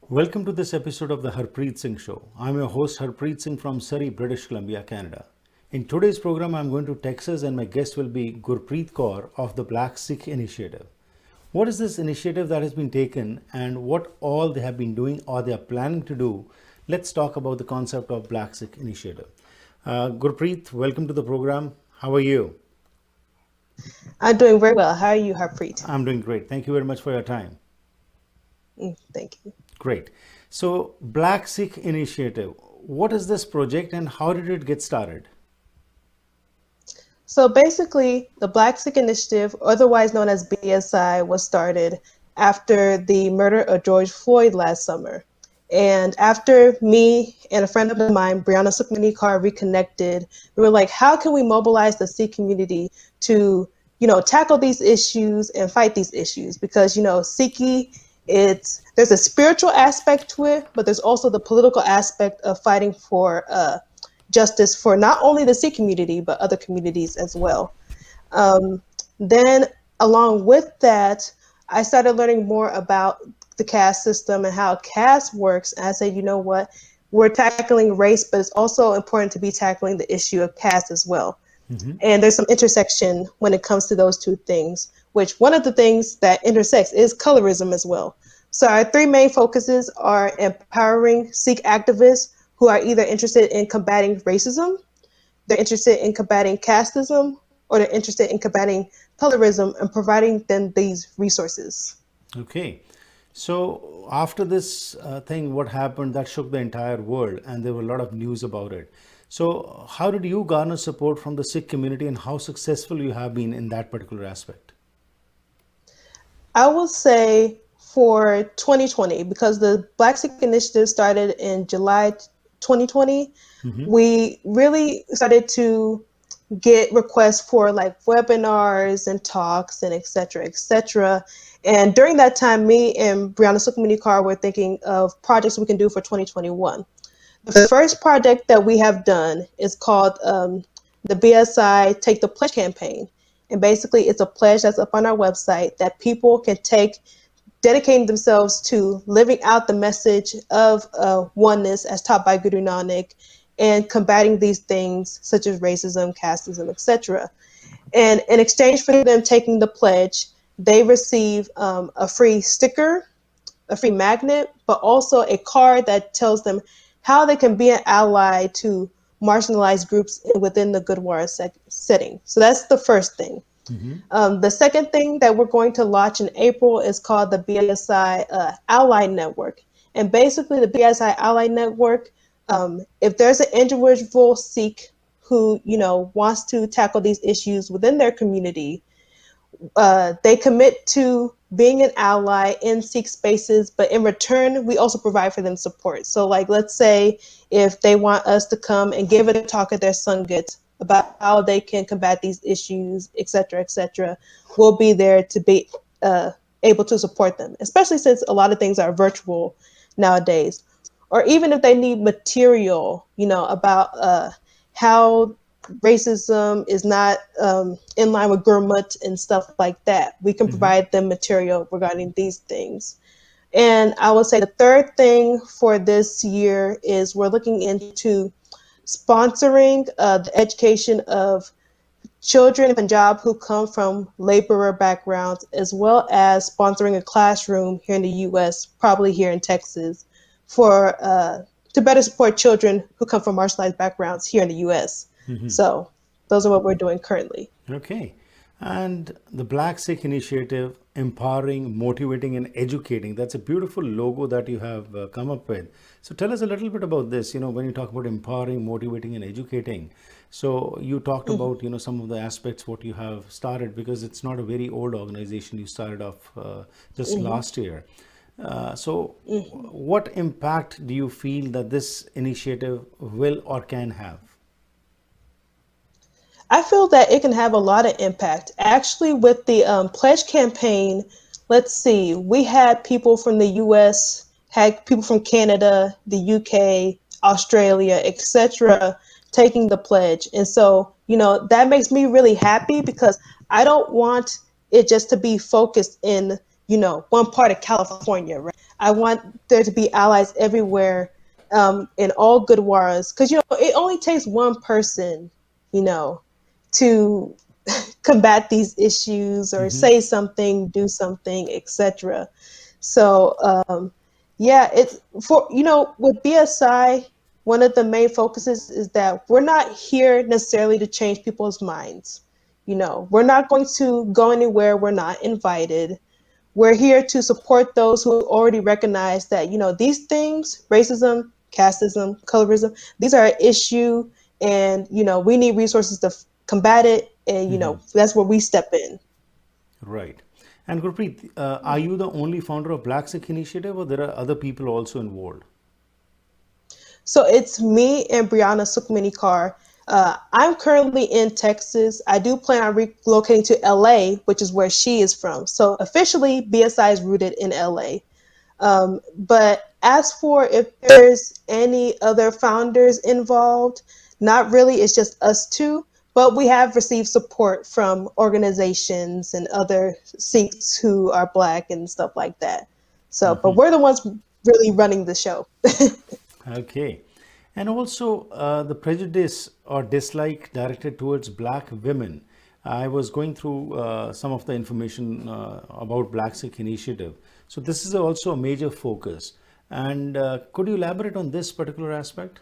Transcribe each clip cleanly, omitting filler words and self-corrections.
Welcome to this episode of the Harpreet Singh Show. I'm your host Harpreet Singh from Surrey, British Columbia, Canada. In today's program, I'm going to Texas and my guest will be Gurpreet Kaur of the Black Sikh Initiative. What is this initiative that has been taken and what all they have been doing or they are planning to do? Let's talk about the concept of Black Sikh Initiative. Gurpreet, welcome to the program. How are you? I'm doing very well. How are you, Harpreet? I'm doing great. Thank you very much for your time. Thank you. Great. So, Black Sikh Initiative, what is this project and how did it get started? So basically, the Black Sikh Initiative, otherwise known as BSI, was started after the murder of George Floyd last summer. And after me and a friend of mine, Brianna Sukmani Kaur, reconnected, we were like, how can we mobilize the Sikh community to, tackle these issues and fight these issues? Because, Sikhi, there's a spiritual aspect to it, but there's also the political aspect of fighting for justice for not only the Sikh community, but other communities as well. Then along with that, I started learning more about the caste system and how caste works. And I said, you know what, we're tackling race, but it's also important to be tackling the issue of caste as well. And there's some intersection when it comes to those two things, which one of the things that intersects is colorism as well. So our three main focuses are empowering Sikh activists who are either interested in combating racism, they're interested in combating casteism, or they're interested in combating colorism and providing them these resources. Okay. So after this thing, what happened, that shook the entire world and there were a lot of news about it. So how did you garner support from the Sikh community and how successful you have been in that particular aspect? I will say for 2020, because the Black Sikh Initiative started in July 2020, we really started to get requests for like webinars and talks and et cetera. And during that time, me and Brianna Sukmani Kaur were thinking of projects we can do for 2021. The first project that we have done is called the BSI Take the Pledge campaign. And basically, it's a pledge that's up on our website that people can take, dedicating themselves to living out the message of oneness as taught by Guru Nanak and combating these things such as racism, casteism, etc. And in exchange for them taking the pledge, they receive a free sticker, a free magnet, but also a card that tells them how they can be an ally to marginalized groups within the Gurdwara setting. So that's the first thing. The second thing that we're going to launch in April is called the BSI Ally Network. And basically the BSI Ally Network, if there's an individual Sikh who, wants to tackle these issues within their community, they commit to being an ally in Sikh spaces, but in return, we also provide for them support. So like, let's say if they want us to come and give a talk at their Sangat about how they can combat these issues, et cetera, we'll be there to be able to support them, especially since a lot of things are virtual nowadays. Or even if they need material, about how racism is not in line with Gurmat and stuff like that, we can provide them material regarding these things. And I would say the third thing for this year is we're looking into sponsoring the education of children in Punjab who come from laborer backgrounds, as well as sponsoring a classroom here in the U.S., probably here in Texas, for to better support children who come from marginalized backgrounds here in the U.S. So those are what we're doing currently. Okay. And the Black Sikh Initiative, empowering, motivating, and educating. That's a beautiful logo that you have come up with. So tell us a little bit about this. When you talk about empowering, motivating, and educating. So you talked about, some of the aspects what you have started, because it's not a very old organization. You started off just last year. So what impact do you feel that this initiative will or can have? I feel that it can have a lot of impact. Actually, with the pledge campaign, let's see, we had people from the US, had people from Canada, the UK, Australia, etc., taking the pledge. And so, that makes me really happy because I don't want it just to be focused in, one part of California, right? I want there to be allies everywhere, in all good wars, because it only takes one person, you know, to combat these issues or say something, do something, etc. So yeah, it's for with BSI, one of the main focuses is that we're not here necessarily to change people's minds. We're not going to go anywhere we're not invited. We're here to support those who already recognize that, these things, racism, casteism, colorism, these are an issue, and, we need resources to combat it. And, that's where we step in. Right. And Gurpreet, are you the only founder of Black Sikh Initiative, or there are other people also involved? So it's me and Brianna Sukmani Kaur. I'm currently in Texas. I do plan on relocating to LA, which is where she is from. So officially, BSI is rooted in LA. But as for if there's any other founders involved, not really. It's just us two. But we have received support from organizations and other Sikhs who are Black and stuff like that. So, but we're the ones really running the show. Okay. And also the prejudice or dislike directed towards Black women. I was going through some of the information about Black Sikh Initiative. So this is also a major focus. And could you elaborate on this particular aspect?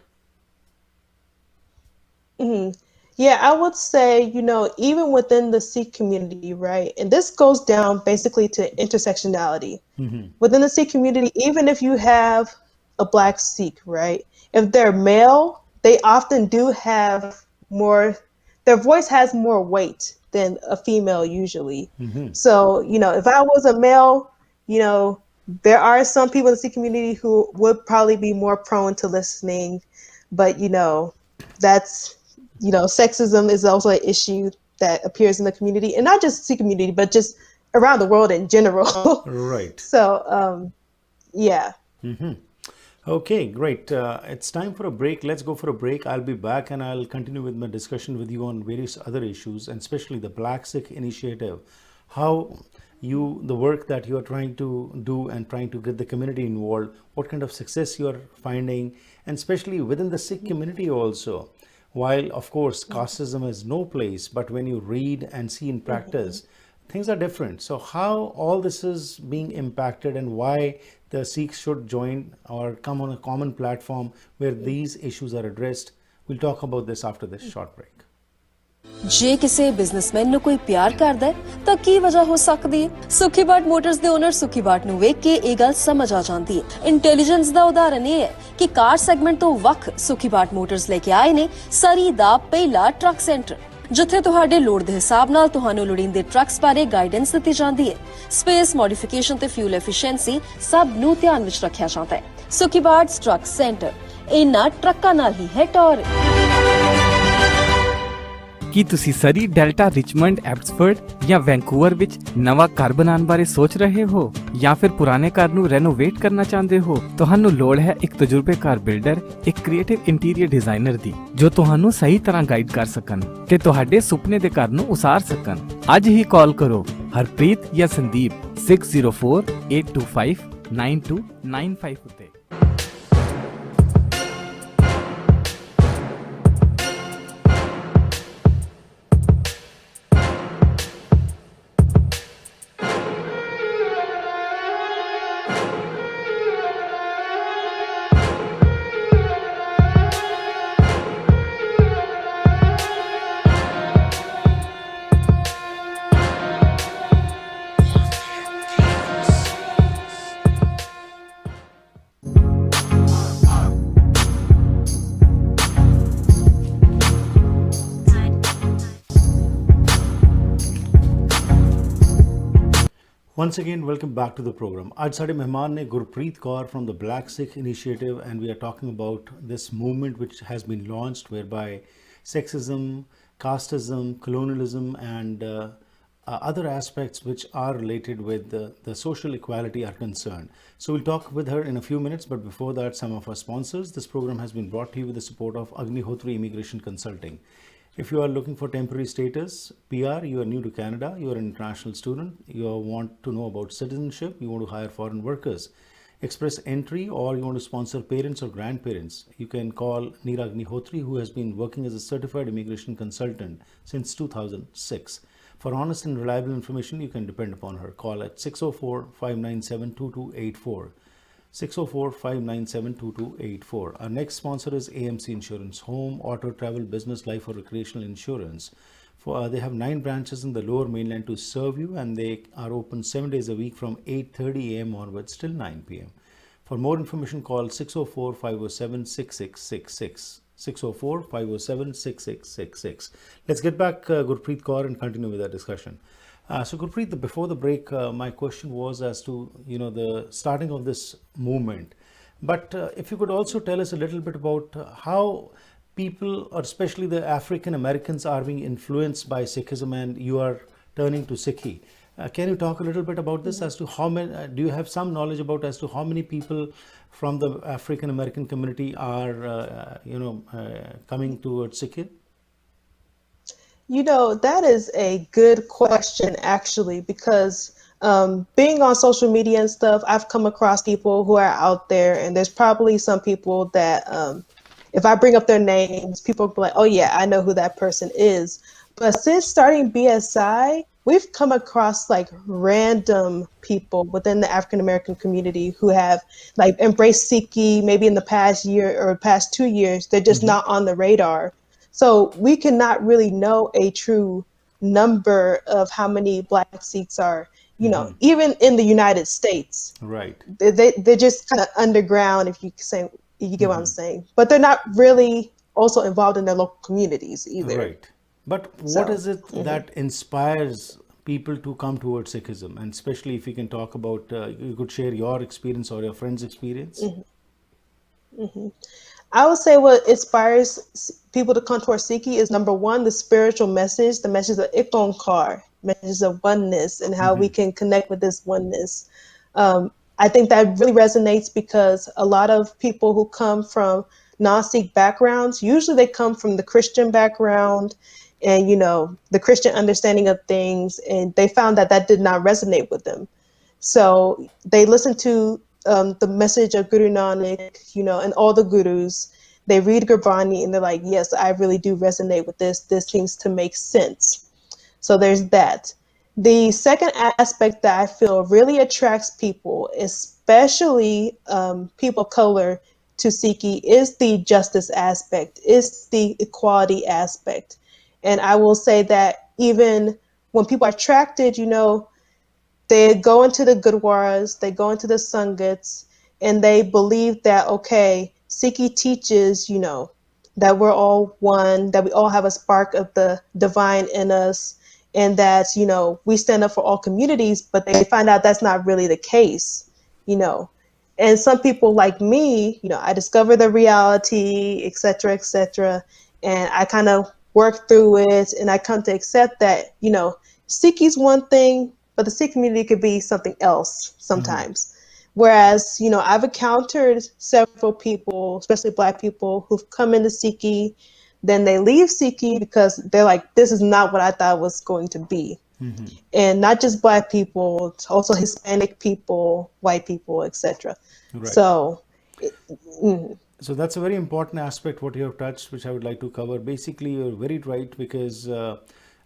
Yeah, I would say, even within the Sikh community, right? And this goes down basically to intersectionality. Within the Sikh community, even if you have a Black Sikh, right? If they're male, they often do have more, their voice has more weight than a female usually. So, if I was a male, there are some people in the Sikh community who would probably be more prone to listening, but, that's, sexism is also an issue that appears in the community, and not just Sikh community, but just around the world in general. Right. So, yeah. Okay, great. It's time for a break. Let's go for a break. I'll be back and I'll continue with my discussion with you on various other issues, and especially the Black Sikh Initiative, how the work that you are trying to do and trying to get the community involved, what kind of success you are finding, and especially within the Sikh community also. While, of course, casteism has no place, but when you read and see in practice, things are different. So how all this is being impacted, and why the Sikhs should join or come on a common platform where these issues are addressed. We'll talk about this after this short break. ਜੇ ਕਿਸੇ businessman ਨੂੰ ਕੋਈ ਪਿਆਰ ਕਰਦਾ ਹੈ ਤਾਂ ਕੀ ਵਜ੍ਹਾ ਹੋ ਸਕਦੀ ਹੈ। ਸੁਖੀਬਾਟ ਮੋਟਰਸ ਦੇ ਓਨਰ ਸੁਖੀਬਾਟ ਨੂੰ ਵੇਖ ਕੇ ਇਹ ਗੱਲ ਸਮਝ ਆ ਜਾਂਦੀ ਹੈ। ਇੰਟੈਲੀਜੈਂਸ ਦਾ ਉਦਾਹਰਨ ਇਹ ਹੈ ਕਿ ਕਾਰ ਸੈਗਮੈਂਟ ਤੋਂ ਵੱਖ ਸੁਖੀਬਾਟ ਮੋਟਰਸ ਲੈ ਕੇ ਆਏ ਨੇ ਸਰੀ ਦਾ ਪਹਿਲਾ ਟਰੱਕ ਸੈਂਟਰ, ਜਿੱਥੇ ਤੁਹਾਡੇ ਲੋੜ ਦੇ ਹਿਸਾਬ ਨਾਲ ਤੁਹਾਨੂੰ ਲੋੜੀਂਦੇ ਟਰੱਕਸ ਬਾਰੇ ਗਾਈਡੈਂਸ ਦਿੱਤੀ ਜਾਂਦੀ ਹੈ। ਸਪੇਸ ਮੋਡੀਫਿਕੇਸ਼ਨ ਤੇ ਫਿਊਲ ਐਫੀਸ਼ੀਐਂਸੀ ਸਭ ਨੂੰ ਧਿਆਨ ਵਿੱਚ ਰੱਖਿਆ ਜਾਂਦਾ ਹੈ। ਸੁਖੀਬਾਟ ਟਰੱਕ ਸੈਂਟਰ ਇਹਨਾਂ ਟਰੱਕਾਂ ਨਾਲ ਹੀ ਹੈ ਟੌਰ। ਕੀ ਤੁਸੀਂ ਸਰੀ, ਡੈਲਟਾ, ਰਿਚਮੰਡ, ਐਬਸਫੋਰਡ ਜਾਂ ਵੈਂਕੂਵਰ ਵਿੱਚ ਨਵਾਂ ਘਰ ਬਣਾਉਣ ਬਾਰੇ ਸੋਚ ਰਹੇ ਹੋ ਜਾਂ ਫਿਰ ਪੁਰਾਣੇ ਘਰ ਨੂੰ ਰੈਨੋਵੇਟ ਕਰਨਾ ਚਾਹੁੰਦੇ ਹੋ? ਤੁਹਾਨੂੰ ਲੋੜ ਹੈ ਇੱਕ ਤਜਰਬੇਕਾਰ ਬਿਲਡਰ, ਇੱਕ ਕ੍ਰੀਏਟਿਵ ਇੰਟੀਰੀਅਰ ਡਿਜ਼ਾਈਨਰ ਦੀ, ਜੋ ਤੁਹਾਨੂੰ ਸਹੀ ਤਰ੍ਹਾਂ ਗਾਈਡ ਕਰ ਸਕਣ ਤੇ ਤੁਹਾਡੇ ਸੁਪਨੇ ਦੇ ਘਰ ਨੂੰ ਉਸਾਰ ਸਕਣ। ਅੱਜ ਹੀ ਕਾਲ ਕਰੋ ਹਰਪ੍ਰੀਤ ਜਾਂ ਸੰਦੀਪ 6048259295 ਉੱਤੇ। Once again, welcome back to the program. आज साढ़े मेहमान ने Gurpreet Kaur from the Black Sikh Initiative, and we are talking about this movement which has been launched whereby sexism, casteism, colonialism and other aspects which are related with the social equality are concerned. So we'll talk with her in a few minutes, but before that, some of our sponsors. This program has been brought to you with the support of Agnihotri Immigration Consulting. If you are looking for temporary status, PR, you are new to Canada, you are an international student, you want to know about citizenship, you want to hire foreign workers, express entry, or you want to sponsor parents or grandparents, you can call Neera Agnihotri, who has been working as a certified immigration consultant since 2006. For honest and reliable information, you can depend upon her. Call at 604-597-2284. 604-597-2284. Our next sponsor is AMC Insurance, home, auto, travel, business, life, or recreational insurance. They have 9 branches in the lower mainland to serve you, and they are open 7 days a week from 8:30 a.m. onwards till 9 p.m. For more information, call 604-507-6666. 604-507-6666. Let's get back Gurpreet Kaur and continue with our discussion. So Gurpreet, before the break, my question was as to the starting of this movement. But if you could also tell us a little bit about how people, or especially the African Americans, are being influenced by Sikhism, and you are turning to Sikhi. Can you talk a little bit about this? As to how many? Do you have some knowledge about as to how many people from the African American community are coming towards Sikhi? That is a good question, actually, because being on social media and stuff, I've come across people who are out there, and there's probably some people that if I bring up their names, people will be like, oh yeah, I know who that person is. But since starting BSI, we've come across like random people within the African American community who have like embraced Sikhi maybe in the past year or past 2 years. They're just not on the radar. So we cannot really know a true number of how many Black Sikhs are, even in the United States. Right. They're just kind of underground, if you get what I'm saying. But they're not really also involved in their local communities either. Right. But what is it that inspires people to come towards Sikhism? And especially if you can talk about, you could share your experience or your friend's experience. I would say what inspires people to come towards Sikhi is, number one, the spiritual message, the message of Ikonkar, message of oneness, and how we can connect with this oneness. I think that really resonates because a lot of people who come from non-Sikh backgrounds, usually they come from the Christian background and, the Christian understanding of things, and they found that did not resonate with them. So they listen to the message of Guru Nanak, and all the gurus. They read Gurbani and they're like, yes, I really do resonate with this. This seems to make sense. So there's that. The second aspect that I feel really attracts people, especially people of color, to Sikhi is the justice aspect, is the equality aspect. And I will say that even when people are attracted, they go into the Gurdwaras, they go into the Sangats, and they believe that, okay, Sikhi teaches, that we're all one, that we all have a spark of the divine in us, and that, we stand up for all communities, but they find out that's not really the case, And some people like me, I discover the reality, et cetera, and I kind of work through it, and I come to accept that, Sikhi's one thing, but the Sikh community could be something else sometimes. Whereas, I've encountered several people, especially Black people, who've come into Sikhi, then they leave Sikhi because they're like, this is not what I thought it was going to be. And not just Black people, it's also Hispanic people, white people, etc. Right. So that's a very important aspect what you have touched, which I would like to cover. Basically, you're very right, because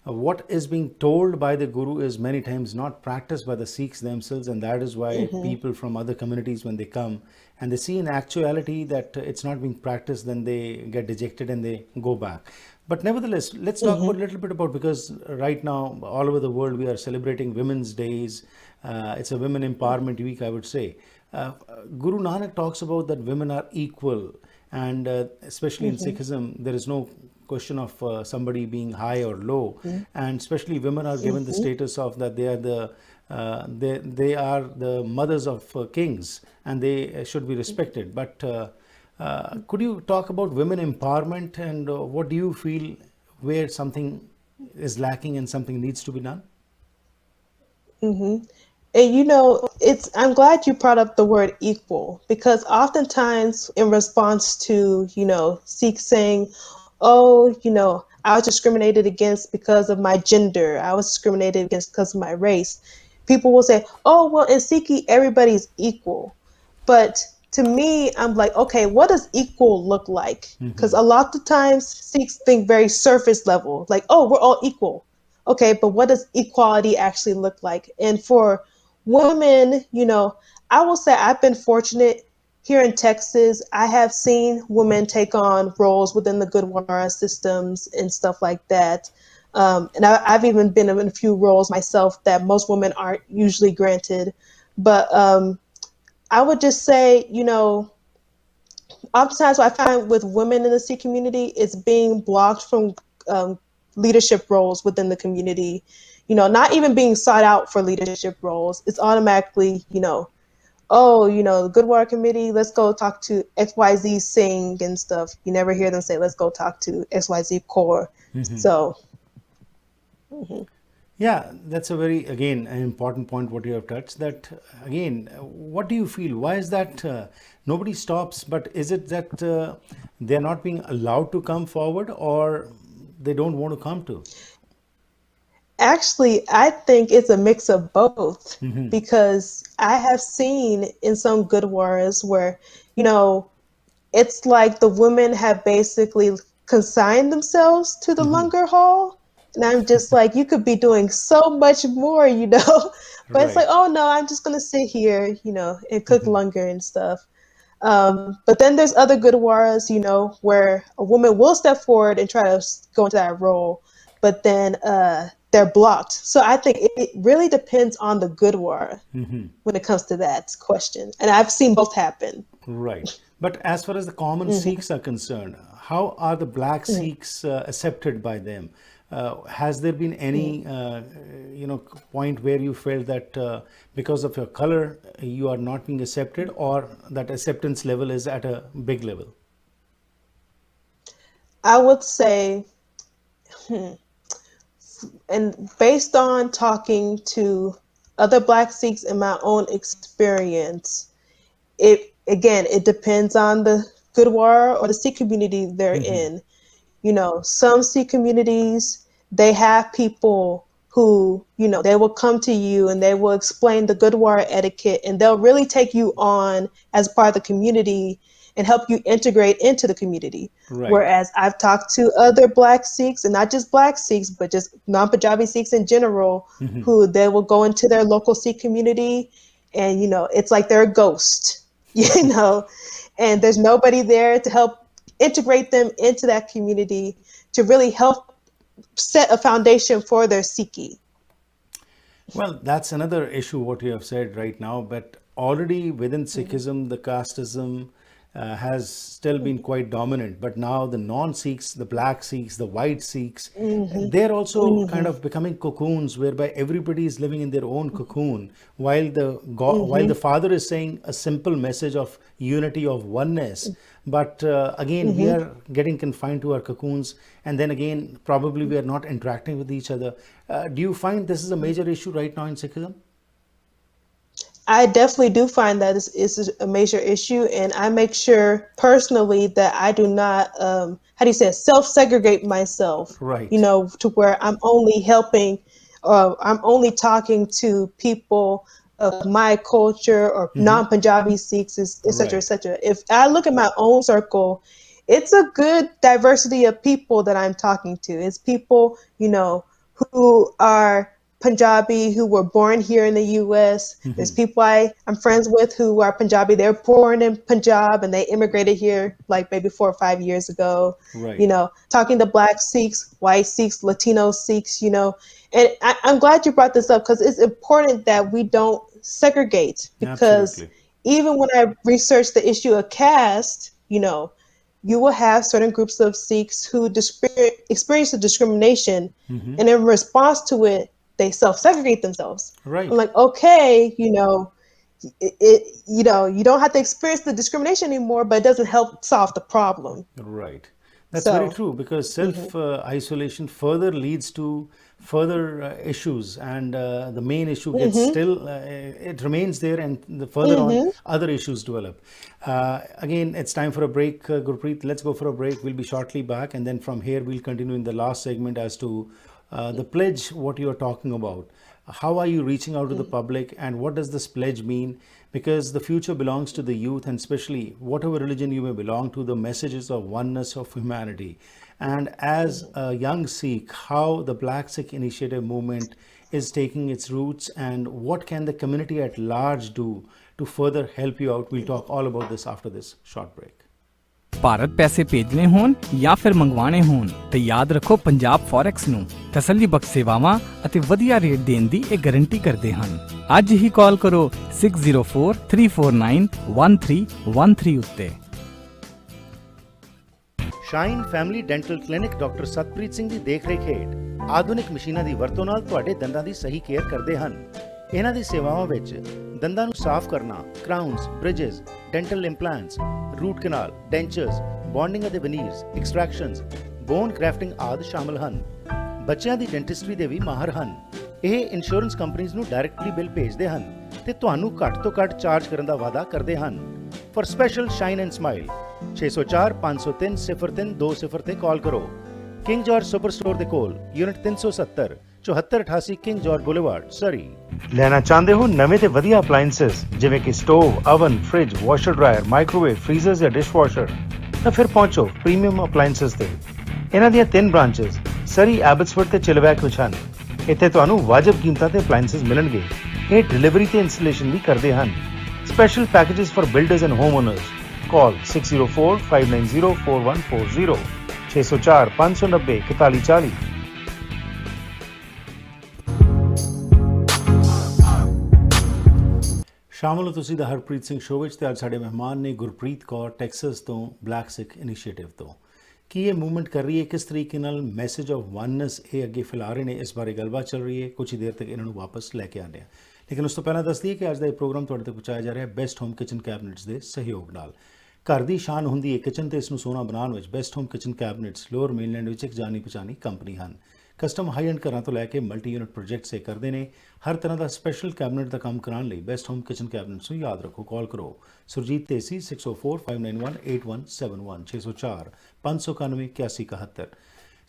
what is being told by the Guru is many times not practiced by the Sikhs themselves, and that is why people from other communities, when they come and they see in actuality that it's not being practiced, then they get dejected and they go back. But nevertheless, let's talk about a little bit about, because right now all over the world we are celebrating Women's Days. It's a Women Empowerment Week, I would say. Guru Nanak talks about that women are equal, and especially in Sikhism, there is no question of somebody being high or low, and especially women are given the status of that they are they are the mothers of kings, and they should be respected. But could you talk about women empowerment, and what do you feel where something is lacking and something needs to be done? And I'm glad you brought up the word equal, because oftentimes in response to, Sikhs saying, oh, I was discriminated against because of my gender, I was discriminated against because of my race, people will say, oh, well, in Sikhi, everybody's equal. But to me, I'm like, okay, what does equal look like? Because a lot of times Sikhs think very surface level, like, oh, we're all equal. Okay, but what does equality actually look like? And for women, I will say I've been fortunate here in Texas. I have seen women take on roles within the Gurdwara systems and stuff like that. And I've even been in a few roles myself that most women aren't usually granted. But I would just say, oftentimes what I find with women in the Sikh community is being blocked from leadership roles within the community, not even being sought out for leadership roles. It's automatically, oh, the Gurdwara committee, let's go talk to XYZ Singh and stuff. You never hear them say, let's go talk to XYZ Kaur. So. Yeah, that's a very, again, an important point what you have touched. That, again, what do you feel? Why is that nobody stops? But is it that they're not being allowed to come forward, or they don't want to come to? Actually, I think it's a mix of both, because I have seen in some Gurdwaras where, it's like the women have basically consigned themselves to the Langar Hall. And I'm just like, you could be doing so much more, But it's like, oh no, I'm just going to sit here, and cook langar and stuff. But then there's other Gurdwaras, where a woman will step forward and try to go into that role, but then they're blocked. So I think it really depends on the Gurdwara when it comes to that question. And I've seen both happen. Right. But as far as the common Sikhs are concerned, how are the black Sikhs accepted by them? Has there been any, point where you felt that because of your color, you are not being accepted, or that acceptance level is at a big level? I would say, and based on talking to other Black Sikhs in my own experience, it depends on the Gurdwara or the Sikh community they're in. Some Sikh communities, they have people who, they will come to you and they will explain the Gurdwara etiquette, and they'll really take you on as part of the community and help you integrate into the community. Right. Whereas I've talked to other Black Sikhs, and not just Black Sikhs, but just non-Punjabi Sikhs in general, who they will go into their local Sikh community and, it's like they're a ghost, and there's nobody there to help integrate them into that community to really help set a foundation for their Sikhi. Well, that's another issue what you have said right now, but already within Sikhism, the casteism has still been quite dominant, but now the non-Sikhs, the black Sikhs, the white Sikhs, they're also kind of becoming cocoons whereby everybody is living in their own cocoon, while the Father is saying a simple message of unity, of oneness. But again, we are getting confined to our cocoons, and then again, probably we are not interacting with each other. Do you find this is a major issue right now in Sikhism? I definitely do find that it's a major issue, and I make sure personally that I do not, self-segregate myself, right? To where I'm only helping, I'm only talking to people of my culture or non-Punjabi Sikhs, et cetera, et cetera. If I look at my own circle, it's a good diversity of people that I'm talking to. It's people, who are Punjabi, who were born here in the U.S. There's people I'm friends with who are Punjabi. They're born in Punjab and they immigrated here like maybe 4 or 5 years ago. Right. Talking to Black Sikhs, white Sikhs, Latino Sikhs, And I'm glad you brought this up, because it's important that we don't segregate. Because even when I researched the issue of caste, you will have certain groups of Sikhs who experience the discrimination, and in response to it, they self-segregate themselves. Right. I'm like, okay, you don't have to experience the discrimination anymore, but it doesn't help solve the problem. Right. That's very true, because self-isolation further leads to further issues, and the main issue gets still, it remains there, and further on other issues develop. Again, it's time for a break, Gurpreet. Let's go for a break. We'll be shortly back, and then from here we'll continue in the last segment as to the pledge, what you are talking about. How are you reaching out to the public, and what does this pledge mean? Because the future belongs to the youth, and especially whatever religion you may belong to, the messages of oneness of humanity. And as a young Sikh, how the Black Sikh Initiative movement is taking its roots, and what can the community at large do to further help you out? We'll talk all about this after this short break. Bharat ਪੈਸੇ ਭੇਜਣੇ ਹੋਣ ਜਾਂ ਫਿਰ ਮੰਗਵਾਉਣੇ ਹੋਣ ਤੇ ਯਾਦ ਰੱਖੋ Punjab forex ਨੂੰ ਤਸੱਲੀ ਬਖਸ਼ ਸੇਵਾਵਾਂ ਅਤੇ ਵਧੀਆ ਰੇਟ ਦੇਣ ਦੀ ਇਹ ਗਾਰੰਟੀ ਕਰਦੇ ਹਨ। ਅੱਜ ਹੀ ਕਾਲ ਕਰੋ 6043491313 ਉੱਤੇ। Shine family dental clinic doctor Satpreet Singh ਦੀ ਦੇਖਰੇਖ ਹੇਠ ਆਧੁਨਿਕ ਮਸ਼ੀਨਾਂ ਦੀ ਵਰਤੋਂ ਨਾਲ ਤੁਹਾਡੇ ਦੰਦਾਂ ਦੀ ਸਹੀ ਕੇਅਰ ਕਰਦੇ ਹਨ। ਇਹਨਾਂ ਦੀ ਸੇਵਾਵਾਂ ਵਿੱਚ ਦੰਦਾਂ ਨੂੰ ਸਾਫ਼ ਕਰਨਾ, crowns, bridges, dental implants, root canal, dentures, bonding ਅਤੇ ਵਨੀਰਸ, ਐਕਸਟ੍ਰੈਕਸ਼ਨਸ, ਬੋਨ ਗ੍ਰੈਫਟਿੰਗ ਆਦਿ ਸ਼ਾਮਲ ਹਨ। ਬੱਚਿਆਂ ਦੀ ਡੈਂਟਿਸਟਰੀ ਦੇ ਵੀ ਮਾਹਰ ਹਨ। ਇਹ ਇੰਸ਼ੋਰੈਂਸ ਕੰਪਨੀਆਂ ਨੂੰ ਡਾਇਰੈਕਟਲੀ ਬਿੱਲ ਭੇਜਦੇ ਹਨ ਤੇ ਤੁਹਾਨੂੰ ਘੱਟ ਤੋਂ ਘੱਟ ਚਾਰਜ ਕਰਨ ਦਾ ਵਾਅਦਾ ਕਰਦੇ ਹਨ। For special shine and smile 6045030200 ਤੇ ਕਾਲ ਕਰੋ। ਕਿੰਗ ਜਾਰਜ ਸੁਪਰ ਸਟੋਰ ਦੇ ਕੋਲ, unit 370, 7488 King George Boulevard, Surrey. ਲੈਣਾ ਚਾਹੁੰਦੇ ਹੋ ਨਵੇਂ ਤੇ ਵਧੀਆ ਅਪਲਾਈਐਂਸਸ ਜਿਵੇਂ ਕਿ stove, oven, fridge, washer dryer, microwave, freezers ਜਾਂ ਡਿਸ਼ਵਾਸ਼ਰ, ਤਾਂ ਫਿਰ ਪਹੁੰਚੋ ਪ੍ਰੀਮੀਅਮ ਅਪਲਾਈਐਂਸਸ ਤੇ। ਇਹਨਾਂ ਦੀਆਂ 3 ਬ੍ਰਾਂਚਸ ਸਰੀ, ਐਬਟਸਫੋਰਡ ਤੇ ਚਿਲਵੈਕ ਵਿੱਚ ਹਨ। ਇੱਥੇ ਤੁਹਾਨੂੰ ਵਾਜਬ ਕੀਮਤਾਂ ਤੇ ਅਪਲਾਈਐਂਸਸ ਮਿਲਣਗੇ। ਇਹ ਡਿਲੀਵਰੀ ਤੇ ਇੰਸਟਾਲੇਸ਼ਨ ਵੀ ਕਰਦੇ ਹਨ। Special packages for builders and home honours. ਕਾਲ 6045904140 604 590 4140। ਸ਼ਾਮਲ ਹੋ ਤੁਸੀਂ ਦਾ ਹਰਪ੍ਰੀਤ ਸਿੰਘ ਸ਼ੋਅ ਵਿੱਚ ਤੇ ਅੱਜ ਸਾਡੇ ਮਹਿਮਾਨ ਨੇ ਗੁਰਪ੍ਰੀਤ ਕੌਰ ਟੈਕਸਸ ਤੋਂ, ਬਲੈਕ ਸਿੱਖ ਇਨੀਸ਼ੀਏਟਿਵ ਤੋਂ। ਕੀ ਇਹ ਮੂਵਮੈਂਟ ਕਰ ਰਹੀ ਹੈ, ਕਿਸ ਤਰੀਕੇ ਨਾਲ ਮੈਸੇਜ ਆਫ ਵਨਨੈਸ ਇਹ ਅੱਗੇ ਫੈਲਾ ਰਹੇ ਨੇ, ਇਸ ਬਾਰੇ ਗੱਲਬਾਤ ਚੱਲ ਰਹੀ ਹੈ। ਕੁਝ ਹੀ ਦੇਰ ਤੱਕ ਇਹਨਾਂ ਨੂੰ ਵਾਪਸ ਲੈ ਕੇ ਆਉਂਦੇ ਹਾਂ, ਲੇਕਿਨ ਉਸ ਤੋਂ ਪਹਿਲਾਂ ਦੱਸ ਦਈਏ ਕਿ ਅੱਜ ਦਾ ਇਹ ਪ੍ਰੋਗਰਾਮ ਤੁਹਾਡੇ ਤੱਕ ਪਹੁੰਚਾਇਆ ਜਾ ਰਿਹਾ ਹੈ ਬੈਸਟ ਹੋਮ ਕਿਚਨ ਕੈਬਨਿਟਸ ਦੇ ਸਹਿਯੋਗ ਨਾਲ। ਘਰ ਦੀ ਸ਼ਾਨ ਹੁੰਦੀ ਹੈ ਕਿਚਨ, ਤੇ ਇਸ ਨੂੰ ਸੋਹਣਾ ਬਣਾਉਣ ਵਿੱਚ best home kitchen ਕੈਬਨਿਟਸ lower mainland ਵਿੱਚ ਇੱਕ ਜਾਣੀ ਪਛਾਣੀ ਕੰਪਨੀ ਹਨ। ਕਸਟਮ ਹਾਈ ਐਂਡ ਘਰਾਂ ਤੋਂ ਲੈ ਕੇ ਮਲਟੀ ਯੂਨਿਟ ਪ੍ਰੋਜੈਕਟਸ ਇਹ ਕਰਦੇ ਨੇ। ਹਰ ਤਰ੍ਹਾਂ ਦਾ ਸਪੈਸ਼ਲ ਕੈਬਨਿਟ ਦਾ ਕੰਮ ਕਰਾਉਣ ਲਈ ਬੈਸਟ ਹੋਮ ਕਿਚਨ ਕੈਬਨਿਟਸ ਨੂੰ ਯਾਦ ਰੱਖੋ। ਕਾਲ ਕਰੋ ਸੁਰਜੀਤ ਤੇਸੀ 6045918171 604 591 8171।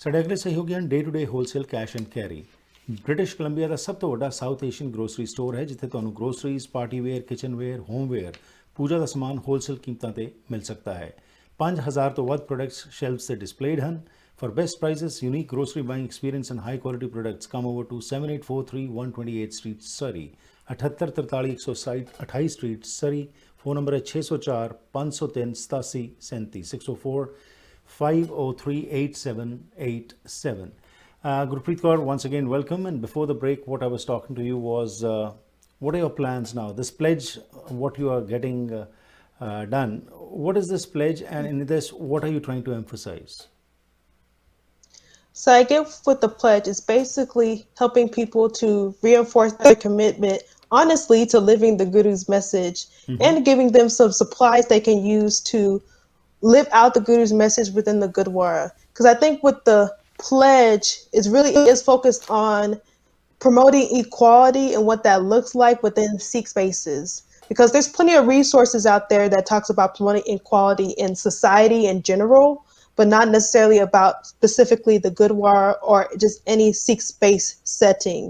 ਸਾਡੇ ਅਗਲੇ ਸਹਿਯੋਗੀ ਹਨ Day to Day Wholesale Cash and Carry. British Columbia ਦਾ ਸਭ ਤੋਂ ਵੱਡਾ ਸਾਊਥ ਏਸ਼ੀਅਨ ਗਰੋਸਰੀ ਸਟੋਰ ਹੈ, ਜਿੱਥੇ ਤੁਹਾਨੂੰ groceries, party ware, kitchen ware, home ware, ਪੂਜਾ ਦਾ ਸਮਾਨ ਹੋਲਸੇਲ ਕੀਮਤਾਂ ਤੇ ਮਿਲ ਸਕਦਾ ਹੈ। 5000 ਤੋਂ ਵੱਧ ਪ੍ਰੋਡਕਟਸ ਸ਼ੈਲਫਸ ਤੇ ਡਿਸਪਲੇਡ ਹਨ। For best prices, unique grocery buying experience and high quality products, come over to 7843 128 Street, Surrey, 7843 160 28 Street, Surrey. Phone number is 604 503 8737 604 503 8787. Gurpreet Kaur, once again welcome. And before the break, what I was talking to you was what are your plans now? This pledge, what you are getting done, what is this pledge, and in this what are you trying to emphasize? So I guess with the pledge is basically helping people to reinforce their commitment, honestly, to living the Guru's message and giving them some supplies they can use to live out the Guru's message within the Gurdwara. Because I think with the pledge, is focused on promoting equality and what that looks like within Sikh spaces. Because there's plenty of resources out there that talks about promoting equality in society in general, but not necessarily about specifically the Gurdwara or just any Sikh space setting.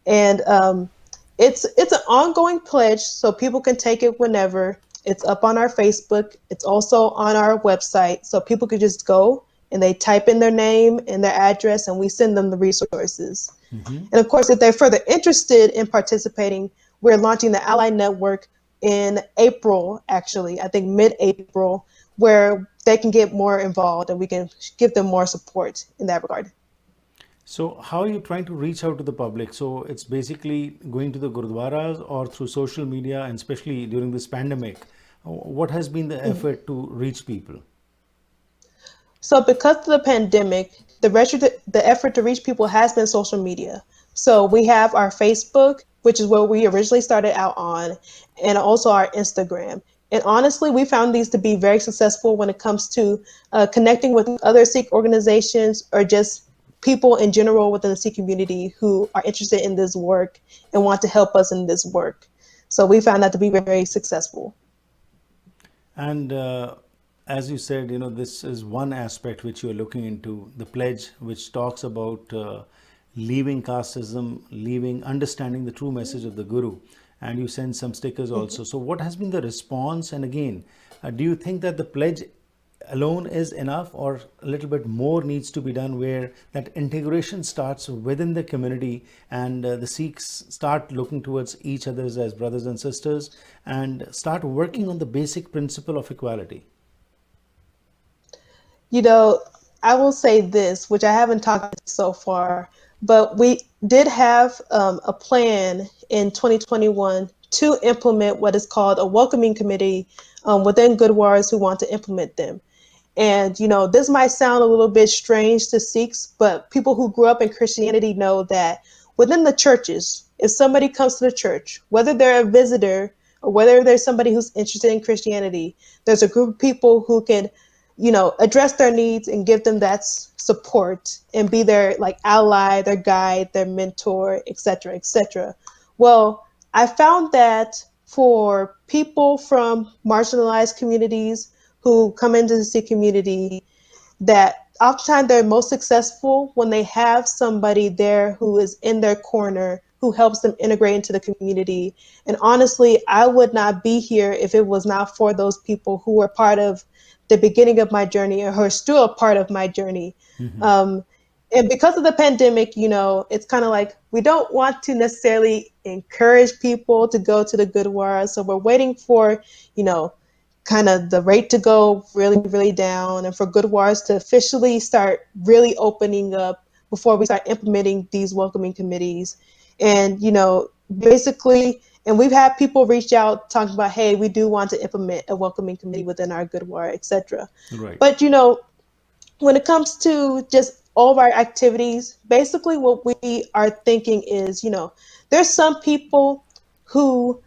And it's an ongoing pledge, so people can take it whenever. It's up on our Facebook. It's also on our website, so people could just go and they type in their name and their address, and we send them the resources. And of course, if they're further interested in participating, we're launching the Ally Network in April, actually, I think mid-April, where they can get more involved and we can give them more support in that regard. So how are you trying to reach out to the public? So it's basically going to the Gurdwaras or through social media, and especially during this pandemic, what has been the effort to reach people? So because of the pandemic, the effort to reach people has been social media. So we have our Facebook, which is what we originally started out on, and also our Instagram. And honestly, we found these to be very successful when it comes to connecting with other Sikh organizations or just people in general within the Sikh community who are interested in this work and want to help us in this work. So we found that to be very successful. And as you said, this is one aspect which you're looking into, the pledge, which talks about leaving casteism, leaving understanding the true message of the Guru, and you send some stickers also. So what has been the response? And again, do you think that the pledge alone is enough, or a little bit more needs to be done, where that integration starts within the community and the Sikhs start looking towards each other as brothers and sisters and start working on the basic principle of equality? You know, I will say this, which I haven't talked about so far, but we did have a plan in 2021 to implement what is called a welcoming committee within Gurdwaras who want to implement them. And, you know, this might sound a little bit strange to Sikhs, but people who grew up in Christianity know that within the churches, if somebody comes to the church, whether they're a visitor or whether there's somebody who's interested in Christianity, there's a group of people who can, you know, address their needs and give them that support and be their like ally, their guide, their mentor, etc., etc. Well, I found that for people from marginalized communities who come into the Sikh community, that oftentimes they're most successful when they have somebody there who is in their corner, who helps them integrate into the community. And honestly, I would not be here if it was not for those people who were part of the beginning of my journey or who are still a part of my journey. And because of the pandemic, you know, it's kind of like we don't want to necessarily encourage people to go to the Gurdwara. So we're waiting for, you know, kind of the rate to go really, really down and for Gurdwaras to officially start really opening up before we start implementing these welcoming committees. And, you know, basically, and we've had people reach out talking about, hey, we do want to implement a welcoming committee within our Gurdwara, etc. Right. But, you know, when it comes to just all of our activities, basically what we are thinking is, you know, there's some people who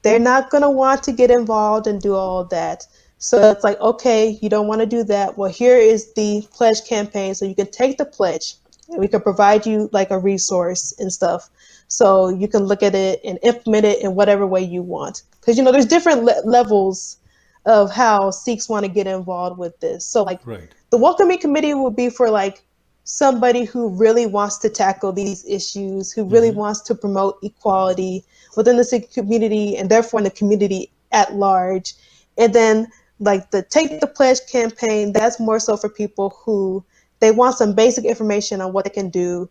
they're not going to want to get involved and do all of that. So it's like, okay, you don't want to do that. Well, here is the pledge campaign. So you can take the pledge and we can provide you like a resource and stuff. So you can look at it and implement it in whatever way you want. Because, you know, there's different levels of how Sikhs want to get involved with this. So like the welcoming committee would be for like somebody who really wants to tackle these issues, who really wants to promote equality within the Sikh community and therefore in the community at large. And then like the Take the Pledge campaign, that's more so for people who they want some basic information on what they can do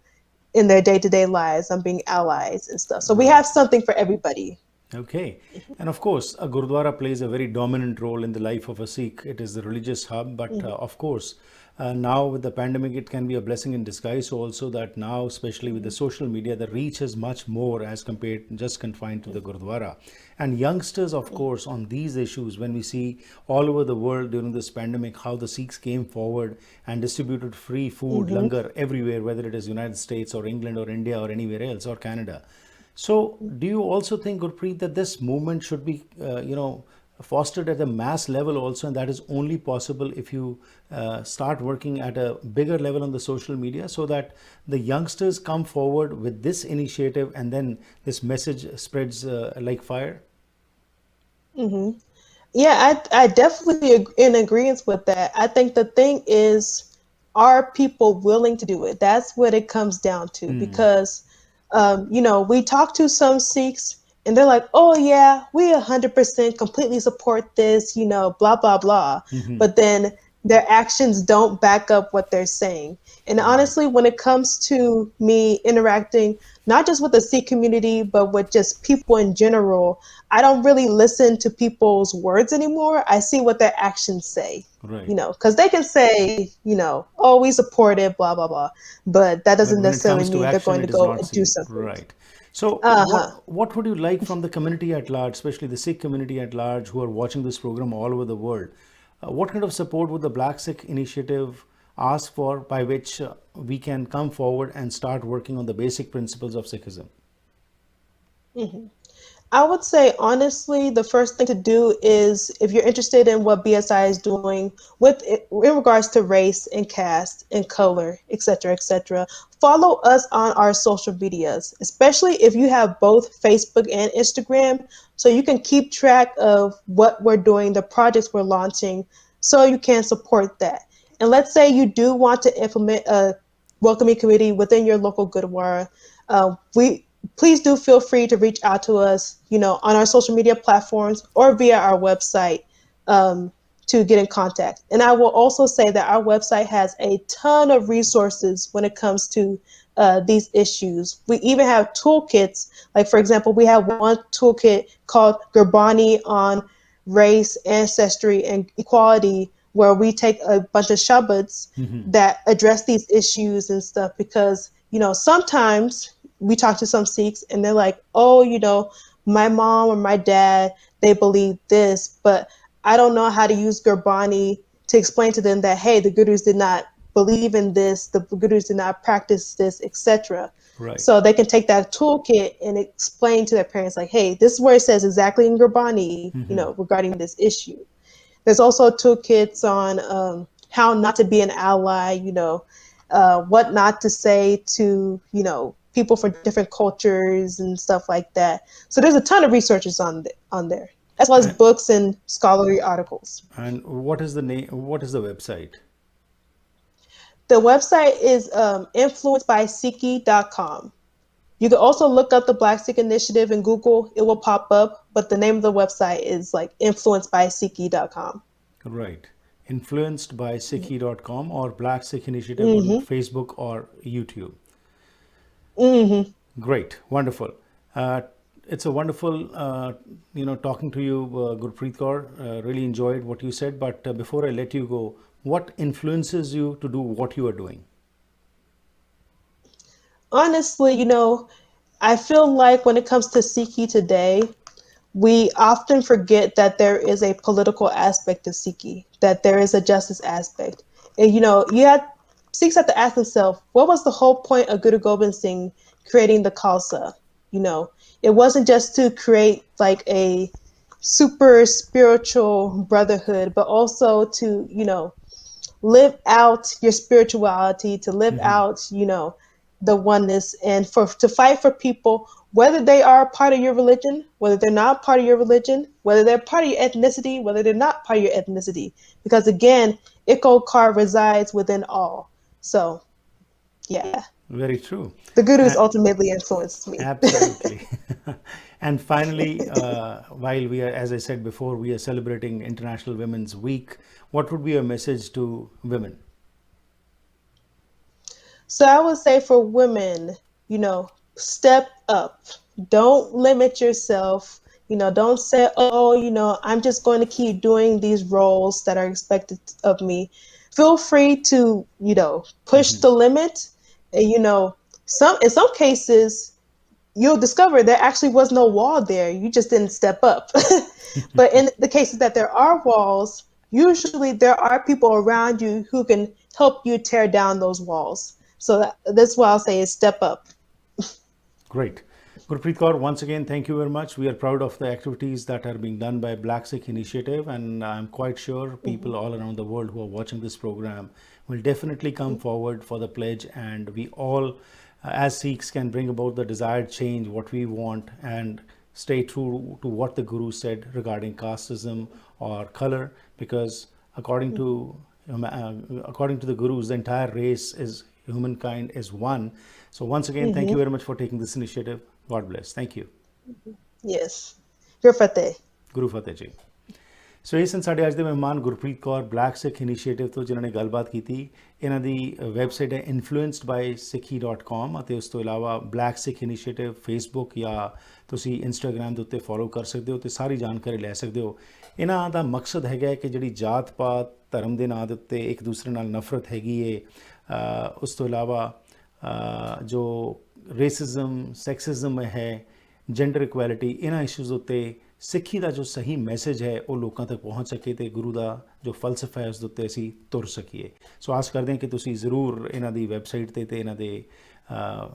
in their day-to-day lives on being allies and stuff. So we have something for everybody. Okay. And of course, a Gurdwara plays a very dominant role in the life of a Sikh. It is the religious hub, but of course, now with the pandemic, it can be a blessing in disguise also, that now, especially with the social media, the reach is much more as compared just confined to the Gurdwara. And youngsters, of course, on these issues, when we see all over the world during this pandemic, how the Sikhs came forward and distributed free food, langar everywhere, whether it is United States or England or India or anywhere else or Canada. So do you also think, Gurpreet, that this movement should be, you know, fostered at a mass level also, and that is only possible if you start working at a bigger level on the social media, so that the youngsters come forward with this initiative and then this message spreads like fire? Yeah, I definitely in agreement with that. I think the thing is, are people willing to do it? That's what it comes down to, because you know, we talk to some Sikhs and they're like, oh yeah, we 100% completely support this, you know, blah, blah, blah. But then their actions don't back up what they're saying. And honestly, when it comes to me interacting, not just with the Sikh community, but with just people in general, I don't really listen to people's words anymore. I see what their actions say, you know, because they can say, you know, oh, we support it, blah, blah, blah. But that doesn't necessarily mean they're going to go and do something. Right. So what would you like from the community at large, especially the Sikh community at large who are watching this program all over the world? What kind of support would the Black Sikh Initiative ask for, by which we can come forward and start working on the basic principles of Sikhism? I would say, honestly, the first thing to do is, if you're interested in what BSI is doing with in regards to race and caste and color, etc., follow us on our social medias, especially if you have both Facebook and Instagram, so you can keep track of what we're doing, the projects we're launching, so you can support that. And let's say you do want to implement a welcoming community within your local Gurdwara. We Please do feel free to reach out to us, on our social media platforms or via our website, to get in contact. And I will also say that our website has a ton of resources when it comes to these issues. We even have toolkits. Like, for example, we have one toolkit called Gurbani on race, ancestry, and equality, where we take a bunch of shabads that address these issues and stuff. Because, sometimes we talk to some Sikhs and they're like, oh, my mom or my dad, they believe this, but I don't know how to use Gurbani to explain to them that, hey, the Gurus did not believe in this, the Gurus did not practice this, etc. Right. So they can take that toolkit and explain to their parents, like, hey, this is where it says exactly in Gurbani, regarding this issue. There's also toolkits on how not to be an ally, what not to say to, people from different cultures and stuff like that. So there's a ton of researches on there, as well as books and scholarly articles. And what is the name? What is the website? The website is influencedbyShe.com. You can also look up the Black Sikh Initiative in Google. It will pop up, but the name of the website is like influencedbyShe.com. Right. InfluencedbyShe.com or Black Sikh Initiative on Facebook or YouTube. Great. Wonderful. It's a wonderful, talking to you, Gurpreet Kaur. Really enjoyed what you said. But before I let you go, what influences you to do what you are doing? Honestly, I feel like when it comes to Sikhi today, we often forget that there is a political aspect of Sikhi, that there is a justice aspect. And, Sikhs have to ask themselves, what was the whole point of Guru Gobind Singh creating the Khalsa? It wasn't just to create like a super spiritual brotherhood, but also to, live out your spirituality, to live out, the oneness, and to fight for people, whether they are part of your religion, whether they're not part of your religion, whether they're part of your ethnicity, whether they're not part of your ethnicity. Because again, Ikokar resides within all. So, yeah. Very true. The Gurus ultimately influenced me. Absolutely. And finally, while we are, as I said before, we are celebrating International Women's Week, what would be your message to women? So I would say for women, step up. Don't limit yourself. Don't say, oh, I'm just going to keep doing these roles that are expected of me. Feel free to, push the limit. And, in some cases, you'll discover there actually was no wall there. You just didn't step up. But in the cases that there are walls, usually there are people around you who can help you tear down those walls. So that's what I'll say is step up. Great. Gurpreet Kaur, once again, thank you very much. We are proud of the activities that are being done by Black Sikh Initiative, and I'm quite sure people all around the world who are watching this program will definitely come forward for the pledge, and we all, as Sikhs, can bring about the desired change, what we want, and stay true to what the Guru said regarding casteism or color, because according to the Gurus, the entire race is humankind is one. So once again, thank you very much for taking this initiative. God bless. Thank you. Yes. Guru Fateh. Guru Fateh ji. ਸੋ ਇਹ ਸਨ ਸਾਡੇ ਅੱਜ ਦੇ ਮਹਿਮਾਨ Gurpreet Kaur black ਸਿੱਖ initiative ਤੋਂ, ਜਿਨ੍ਹਾਂ ਨੇ ਗੱਲਬਾਤ ਕੀਤੀ। ਇਹਨਾਂ ਦੀ ਵੈਬਸਾਈਟ ਹੈ influencedbyShe.com ਅਤੇ ਉਸ ਤੋਂ ਇਲਾਵਾ ਬਲੈਕ ਸਿੱਖ ਇਨੀਸ਼ੀਏਟਿਵ ਫੇਸਬੁੱਕ ਜਾਂ ਤੁਸੀਂ ਇੰਸਟਾਗ੍ਰਾਮ ਦੇ ਉੱਤੇ ਫੋਲੋ ਕਰ ਸਕਦੇ ਹੋ ਅਤੇ ਸਾਰੀ ਜਾਣਕਾਰੀ ਲੈ ਸਕਦੇ ਹੋ। ਇਹਨਾਂ ਦਾ ਮਕਸਦ ਹੈਗਾ ਕਿ ਜਿਹੜੀ ਜਾਤ ਪਾਤ ਧਰਮ ਦੇ ਨਾਂ ਦੇ ਉੱਤੇ ਇੱਕ ਦੂਸਰੇ ਨਾਲ ਨਫ਼ਰਤ ਹੈਗੀ ਹੈ, ਉਸ ਤੋਂ ਇਲਾਵਾ ਜੋ ਰੇਸਿਜ਼ਮ ਸੈਕਸਿਜ਼ਮ ਹੈ, ਜੈਂਡਰ ਇਕੁਐਲਿਟੀ, ਇਹਨਾਂ ਇਸ਼ੂਜ਼ ਉੱਤੇ ਸਿੱਖੀ ਦਾ ਜੋ ਸਹੀ ਮੈਸੇਜ ਹੈ ਉਹ ਲੋਕਾਂ ਤੱਕ ਪਹੁੰਚ ਸਕੇ ਅਤੇ ਗੁਰੂ ਦਾ ਜੋ ਫਲਸਫਾ ਹੈ ਉਸ ਦੇ ਉੱਤੇ ਅਸੀਂ ਤੁਰ ਸਕੀਏ। ਸੋ ਆਸ ਕਰਦੇ ਹਾਂ ਕਿ ਤੁਸੀਂ ਜ਼ਰੂਰ ਇਹਨਾਂ ਦੀ ਵੈਬਸਾਈਟ 'ਤੇ ਅਤੇ ਇਹਨਾਂ ਦੇ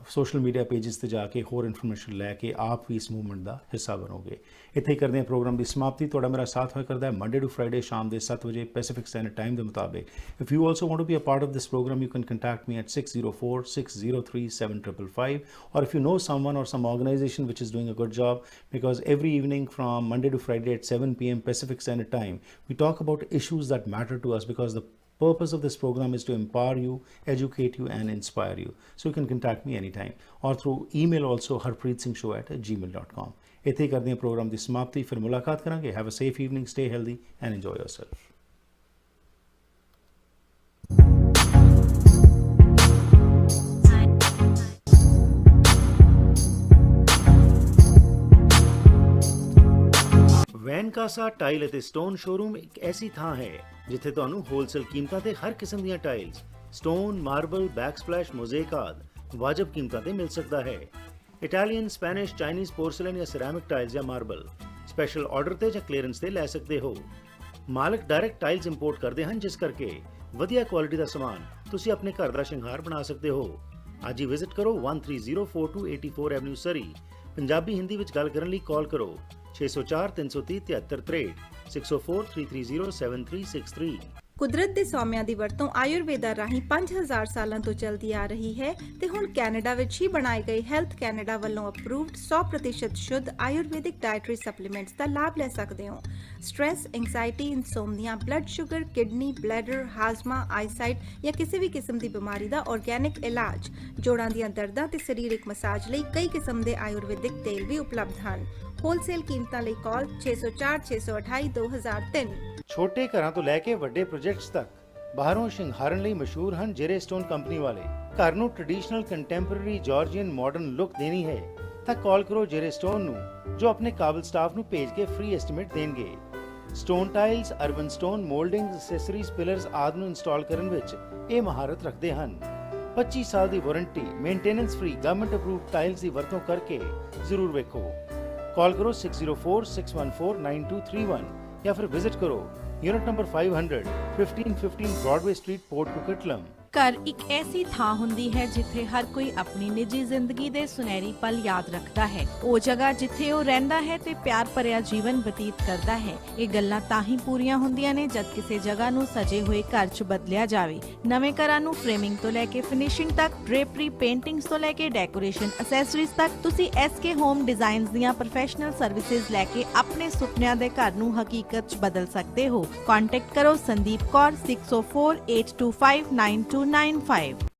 ਸੋਸ਼ਲ ਮੀਡੀਆ ਪੇਜਸ 'ਤੇ ਜਾ ਕੇ ਹੋਰ ਇਨਫੋਰਮੇਸ਼ਨ ਲੈ ਕੇ ਆਪ ਵੀ ਇਸ ਮੂਵਮੈਂਟ ਦਾ ਹਿੱਸਾ ਬਣੋਗੇ। ਇੱਥੇ ਹੀ ਕਰਦੇ ਹਾਂ ਪ੍ਰੋਗਰਾਮ ਦੀ ਸਮਾਪਤੀ। ਤੁਹਾਡਾ ਮੇਰਾ ਸਾਥ ਹੋਇਆ ਕਰਦਾ ਹੈ ਮੰਡੇ ਟੂ ਫਰਾਈਡੇ ਸ਼ਾਮ ਦੇ 7 ਵਜੇ ਪੈਸੀਫਿਕ ਸਟੈਂਡਰਡ ਟਾਈਮ ਦੇ ਮੁਤਾਬਿਕ। If you also want to be a part of this programme, you can contact me at 6046037555, or if you know someone or some organization which is doing a good job, because every evening from Monday to Friday at 7 p.m. Pacific Standard Time, we talk about issues that matter to us, because the purpose of this program is to empower you, educate you, and inspire you. So you can contact me anytime or through email also, harpreetsingshow@gmail.com. ਇੱਥੇ ਕਰਦੇ ਹਾਂ programme ਦੀ ਸਮਾਪਤੀ, ਫਿਰ ਮੁਲਾਕਾਤ ਕਰਾਂਗੇ. Have a safe evening, stay healthy and enjoy yourself. Vancasa tile ਅਤੇ stone showroom ਇੱਕ ਐਸੀ ਥਾਂ ਹੈ ਜਿੱਥੇ ਤੁਹਾਨੂੰ ਹੋਲਸੇਲ ਕੀਮਤਾਂ ਤੇ ਹਰ ਕਿਸਮ ਦੀਆਂ ਟਾਈਲਸ, ਸਟੋਨ, ਮਾਰਬਲ, ਬੈਕਸਪਲੈਸ਼, ਮੋਜ਼ੇਕ ਆਦਿ ਵਾਜਬ ਕੀਮਤਾਂ ਤੇ ਮਿਲ ਸਕਦਾ ਹੈ. ਇਟਾਲੀਅਨ, ਸਪੈਨਿਸ਼, ਚਾਈਨੀਜ਼, ਪੋਰਸਲਨ ਜਾਂ ਸਿਰੈਮਿਕ ਟਾਈਲਸ ਜਾਂ ਮਾਰਬਲ ਸਪੈਸ਼ਲ ਆਰਡਰ ਤੇ ਜਾਂ ਕਲੀਅਰੈਂਸ ਤੇ ਲੈ ਸਕਦੇ ਹੋ. ਮਾਲਕ ਡਾਇਰੈਕਟ ਟਾਈਲਸ ਇੰਪੋਰਟ ਕਰਦੇ ਹਨ, ਜਿਸ ਕਰਕੇ ਵਧੀਆ ਕੁਆਲਿਟੀ ਦਾ ਸਮਾਨ ਤੁਸੀਂ ਆਪਣੇ ਘਰ ਦਾ ਸ਼ਿੰਗਾਰ ਬਣਾ ਸਕਦੇ ਹੋ. ਅੱਜ ਹੀ ਵਿਜ਼ਿਟ ਕਰੋ 13042 84 ਐਵਨਿਊ ਸਰੀ. ਪੰਜਾਬੀ ਹਿੰਦੀ ਵਿੱਚ ਗੱਲ ਕਰਨ ਲਈ ਕਾਲ ਕਰੋ 604 330 7363 604 330 7363. ਕੁਦਰਤ ਦੇ ਸੌਮਿਆਂ ਦੀ ਵਰਤੋਂ ਆਯੁਰਵੇਦਾ ਰਾਹੀਂ 5000 ਸਾਲਾਂ ਤੋਂ ਚੱਲਦੀ ਆ ਰਹੀ ਹੈ ਤੇ ਹੁਣ ਕੈਨੇਡਾ ਵਿੱਚ ਹੀ ਬਣਾਏ ਗਏ ਹੈਲਥ ਕੈਨੇਡਾ ਵੱਲੋਂ ਅਪਰੂਵਡ 100% ਸ਼ੁੱਧ ਆਯੁਰਵੈਦਿਕ ਡਾਇਟਰੀ ਸਪਲੀਮੈਂਟਸ ਦਾ ਲਾਭ ਲੈ ਸਕਦੇ ਹੋ. Stress, anxiety, insomnia, blood sugar, kidney, bladder, ਹਾਜ਼ਮਾ, ਆਈਸਾਈਟ ਜਾਂ ਕਿਸੇ ਵੀ ਕਿਸਮ ਦੀ ਬਿਮਾਰੀ ਦਾ ਆਰਗੈਨਿਕ ਇਲਾਜ, ਜੋੜਾਂ ਦੀਆਂ ਦਰਦਾਂ ਤੇ ਸਰੀਰਕ ਮਸਾਜ ਲਈ ਕਈ ਕਿਸਮ ਦੇ ਆਯੁਰਵੈਦਿਕ ਤੇਲ ਵੀ ਉਪਲਬਧ ਹਨ. ਹੋਲਸੇਲ ਕੀਮਤਾਂ ਲਈ ਕਾਲ 604 628 2003. ਛੋਟੇ ਘਰਾਂ ਤੋਂ ਲੈ ਕੇ ਵੱਡੇ ਪ੍ਰੋਜੈਕਟਸ ਤੱਕ ਬਾਹਰੋਂ ਸ਼ਿੰਗਾਰਨ ਲਈ ਮਸ਼ਹੂਰ ਹਨ ਜੇਰੇ ਸਟੋਨ ਕੰਪਨੀ ਵਾਲੇ. ਘਰ ਨੂੰ traditional, contemporary, Georgian, modern look ਦੇਣੀ ਹੈ ਤਾਂ ਕਾਲ ਕਰੋ ਜੇਰੇ ਸਟੋਨ ਨੂੰ, ਜੋ ਆਪਣੇ ਕਾਬਲ ਸਟਾਫ ਨੂੰ ਭੇਜ ਕੇ ਫ੍ਰੀ ਐਸਟੀਮੇਟ ਦੇਣਗੇ. Stone tiles, urban stone, ਮੋਲਡਿੰਗਸ, accessories, pillars ਆਦਿ ਨੂੰ ਇੰਸਟਾਲ ਕਰਨ ਵਿੱਚ ਇਹ ਮਹਾਰਤ ਰੱਖਦੇ ਹਨ. 25 ਸਾਲ ਦੀ warranty, maintenance free, government approved tiles ਦੀ ਵਰਤੋਂ ਕਰਕੇ ਜ਼ਰੂਰ ਵੇਖੋ. ਕਾਲ ਕਰੋ 604 614 9231 ਜਾਂ ਫਿਰ ਵਿਜ਼ਿਟ ਕਰੋ unit number 500 1515 Broadway street, Port Coquitlam. ਘਰ ਇੱਕ ਐਸੀ ਥਾਂ ਹੁੰਦੀ ਹੈ ਜਿੱਥੇ ਹਰ ਕੋਈ ਆਪਣੀ ਨਿੱਜੀ ਜ਼ਿੰਦਗੀ ਦੇ ਸੁਨਹਿਰੀ ਪਲ ਯਾਦ ਰੱਖਦਾ ਹੈ. ਉਹ ਜਗ੍ਹਾ ਜਿੱਥੇ ਉਹ ਰਹਿੰਦਾ ਹੈ ਤੇ ਪਿਆਰ ਭਰਿਆ ਜੀਵਨ ਬਤੀਤ ਕਰਦਾ ਹੈ. ਇਹ ਗੱਲਾਂ ਤਾਂ ਹੀ ਪੂਰੀਆਂ ਹੁੰਦੀਆਂ ਨੇ ਜਦ ਕਿਸੇ ਜਗ੍ਹਾ ਨੂੰ ਸਜੇ ਹੋਏ ਘਰ 'ਚ ਬਦਲਿਆ ਜਾਵੇ. ਨਵੇਂ ਘਰਾਂ ਨੂੰ ਫਰੇਮਿੰਗ ਤੋਂ ਲੈ ਕੇ ਫਿਨਿਸ਼ਿੰਗ ਤੱਕ, ਡ੍ਰੇਪਰੀ, ਪੇਂਟਿੰਗਸ ਤੋਂ ਲੈ ਕੇ ਡੈਕੋਰੇਸ਼ਨ, ਐਕਸੈਸਰੀਜ਼ ਤੱਕ, ਤੁਸੀਂ SK ਹੋਮ ਡਿਜ਼ਾਈਨਸ ਦੀਆਂ ਪ੍ਰੋਫੈਸ਼ਨਲ ਸਰਵਿਸਿਜ਼ ਲੈ ਕੇ ਆਪਣੇ ਸੁਪਨਿਆਂ ਦੇ ਘਰ ਨੂੰ ਹਕੀਕਤ 'ਚ ਬਦਲ ਸਕਦੇ ਹੋ. ਕੰਟੈਕਟ ਕਰੋ ਸੰਦੀਪ ਕੌਰ 604 825 9295.